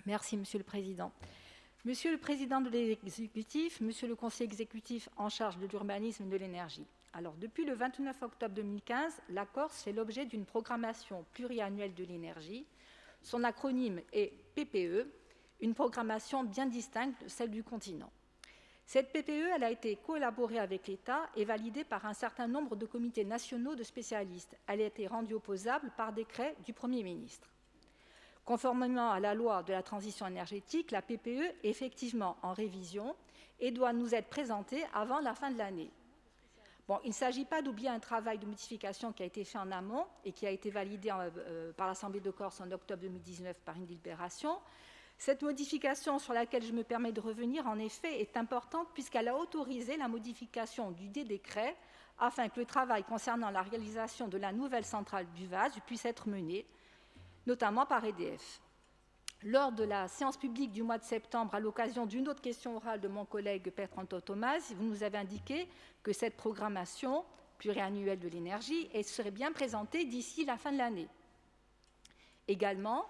Merci, Monsieur le Président. Monsieur le Président de l'exécutif, Monsieur le Conseiller exécutif en charge de l'urbanisme et de l'énergie. Alors, depuis le 29 octobre 2015, la Corse fait l'objet d'une programmation pluriannuelle de l'énergie. Son acronyme est PPE, une programmation bien distincte de celle du continent. Cette PPE elle a été collaborée avec l'État et validée par un certain nombre de comités nationaux de spécialistes. Elle a été rendue opposable par décret du Premier ministre. Conformément à la loi de la transition énergétique, la PPE est effectivement en révision et doit nous être présentée avant la fin de l'année. Bon, il ne s'agit pas d'oublier un travail de modification qui a été fait en amont et qui a été validé par l'Assemblée de Corse en octobre 2019 par une délibération. Cette modification sur laquelle je me permets de revenir, en effet, est importante puisqu'elle a autorisé la modification du décret afin que le travail concernant la réalisation de la nouvelle centrale du Vaz puisse être mené, notamment par EDF. Lors de la séance publique du mois de septembre, à l'occasion d'une autre question orale de mon collègue Bertrand Thomas, vous nous avez indiqué que cette programmation pluriannuelle de l'énergie serait bien présentée d'ici la fin de l'année. Également,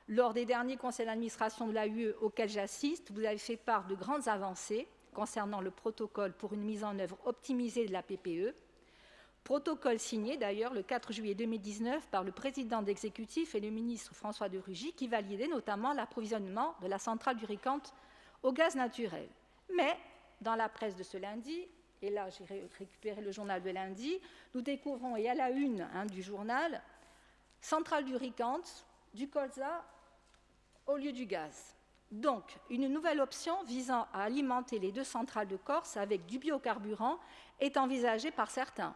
lors des derniers conseils d'administration de l'AUE auxquels j'assiste, vous avez fait part de grandes avancées concernant le protocole pour une mise en œuvre optimisée de la PPE, protocole signé d'ailleurs le 4 juillet 2019 par le président d'exécutif et le ministre François de Rugy qui validait notamment l'approvisionnement de la centrale du Ricante au gaz naturel. Mais dans la presse de ce lundi, et là j'ai récupéré le journal de lundi, nous découvrons, et à la une du journal, centrale du Ricante, du colza au lieu du gaz. Donc, une nouvelle option visant à alimenter les deux centrales de Corse avec du biocarburant est envisagée par certains,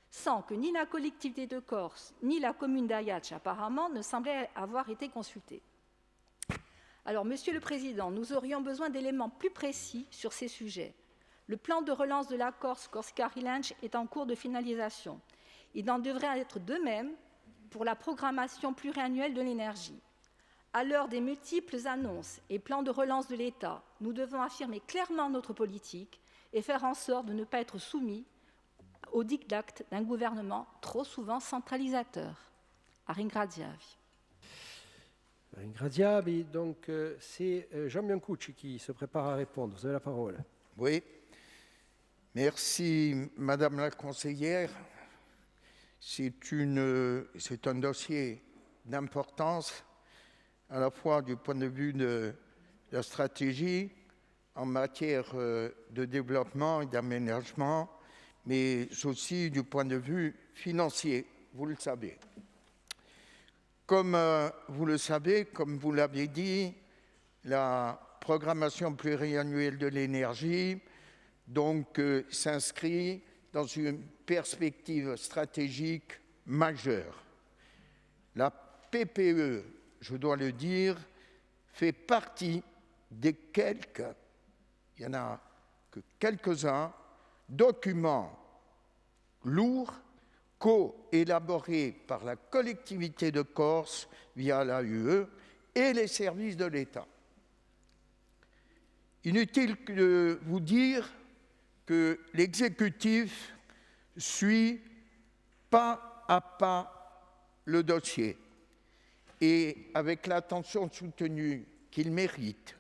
sans que ni la collectivité de Corse, ni la commune d'Ajaccio, apparemment, ne semblaient avoir été consultées. Alors, Monsieur le Président, nous aurions besoin d'éléments plus précis sur ces sujets. Le plan de relance de la Corse, Corsica Rilanci, est en cours de finalisation. Il en devrait être de même pour la programmation pluriannuelle de l'énergie. À l'heure des multiples annonces et plans de relance de l'État, nous devons affirmer clairement notre politique et faire en sorte de ne pas être soumis au diktat d'un gouvernement trop souvent centralisateur. A ringraziavi. Ringraziavi. Donc, c'est Jean Biancucci qui se prépare à répondre. Vous avez la parole. Oui. Merci, Madame la conseillère. C'est un dossier d'importance, à la fois du point de vue de la stratégie en matière de développement et d'aménagement, mais aussi du point de vue financier, vous le savez. Comme vous le savez, comme vous l'avez dit, la programmation pluriannuelle de l'énergie s'inscrit dans une perspective stratégique majeure. La PPE, je dois le dire, fait partie des il n'y en a que quelques-uns, documents lourds co-élaborés par la collectivité de Corse via l'AUE et les services de l'État. Inutile de vous dire que l'exécutif suit pas à pas le dossier et avec l'attention soutenue qu'il mérite.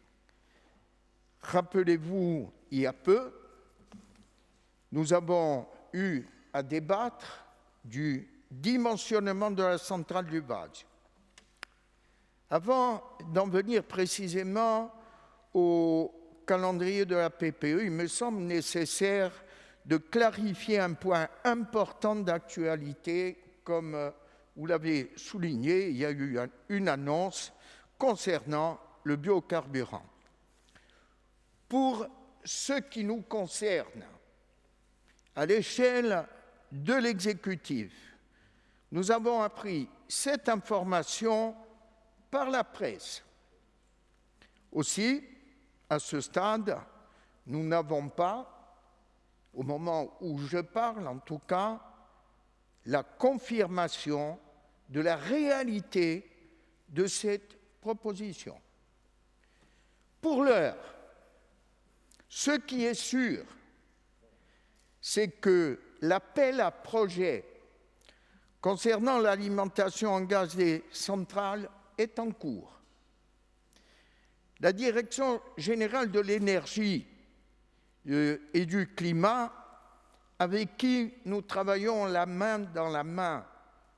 Rappelez-vous, il y a peu, nous avons eu à débattre du dimensionnement de la centrale du Vaz. Avant d'en venir précisément au calendrier de la PPE, il me semble nécessaire de clarifier un point important d'actualité. Comme vous l'avez souligné, il y a eu une annonce concernant le biocarburant. Pour ce qui nous concerne, à l'échelle de l'exécutif, nous avons appris cette information par la presse. Aussi, à ce stade, nous n'avons pas, au moment où je parle en tout cas, la confirmation de la réalité de cette proposition. Pour l'heure, ce qui est sûr, c'est que l'appel à projet concernant l'alimentation en gaz des centrales est en cours. La Direction générale de l'énergie et du climat, avec qui nous travaillons la main dans la main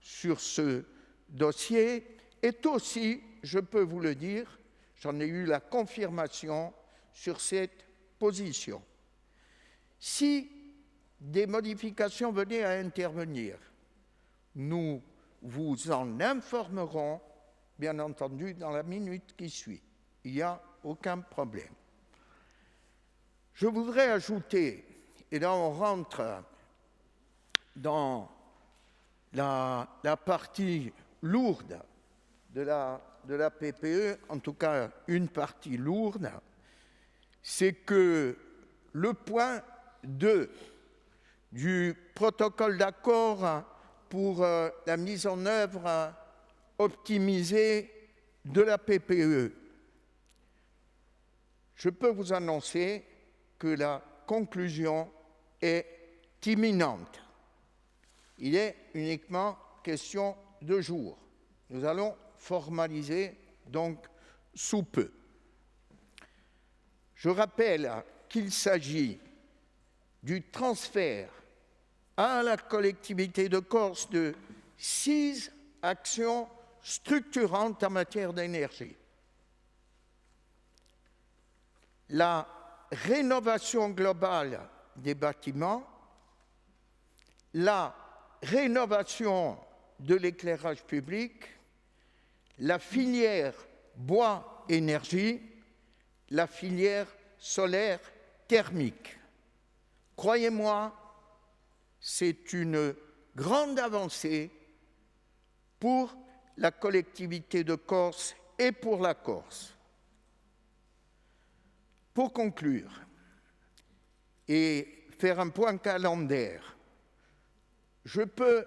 sur ce dossier, est aussi, je peux vous le dire, j'en ai eu la confirmation sur cette position. Si des modifications venaient à intervenir, nous vous en informerons, bien entendu, dans la minute qui suit. Il n'y a aucun problème. Je voudrais ajouter, et là on rentre dans la partie lourde de la PPE, en tout cas une partie lourde, c'est que le point 2 du protocole d'accord pour la mise en œuvre optimisée de la PPE. Je peux vous annoncer que la conclusion est imminente. Il est uniquement question de jours. Nous allons formaliser donc sous peu. Je rappelle qu'il s'agit du transfert à la collectivité de Corse de 6 actions structurantes en matière d'énergie. La rénovation globale des bâtiments, la rénovation de l'éclairage public, la filière bois-énergie, la filière solaire thermique. Croyez-moi, c'est une grande avancée pour la collectivité de Corse et pour la Corse. Pour conclure et faire un point calendaire, je peux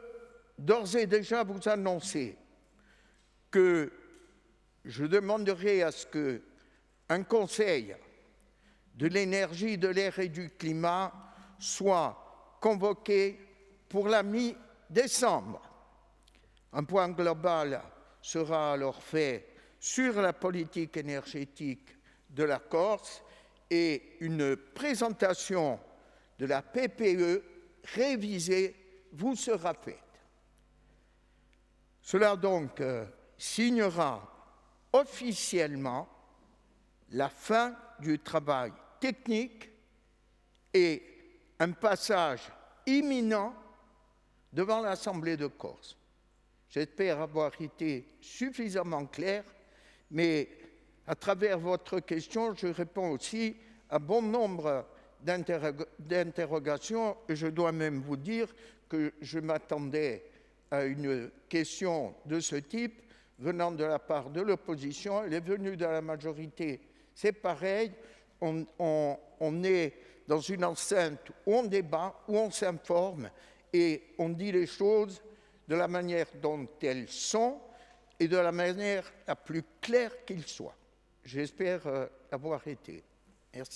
d'ores et déjà vous annoncer que je demanderai à ce qu'un conseil de l'énergie, de l'air et du climat soit convoqué pour la mi-décembre. Un point global sera alors fait sur la politique énergétique de la Corse et une présentation de la PPE révisée vous sera faite. Cela donc signera officiellement la fin du travail technique et un passage imminent devant l'Assemblée de Corse. J'espère avoir été suffisamment clair, mais à travers votre question, je réponds aussi à bon nombre d'interrogations et je dois même vous dire que je m'attendais à une question de ce type venant de la part de l'opposition. Elle est venue de la majorité, c'est pareil. On est dans une enceinte où on débat, où on s'informe et on dit les choses de la manière dont elles sont et de la manière la plus claire qu'il soit. J'espère avoir été.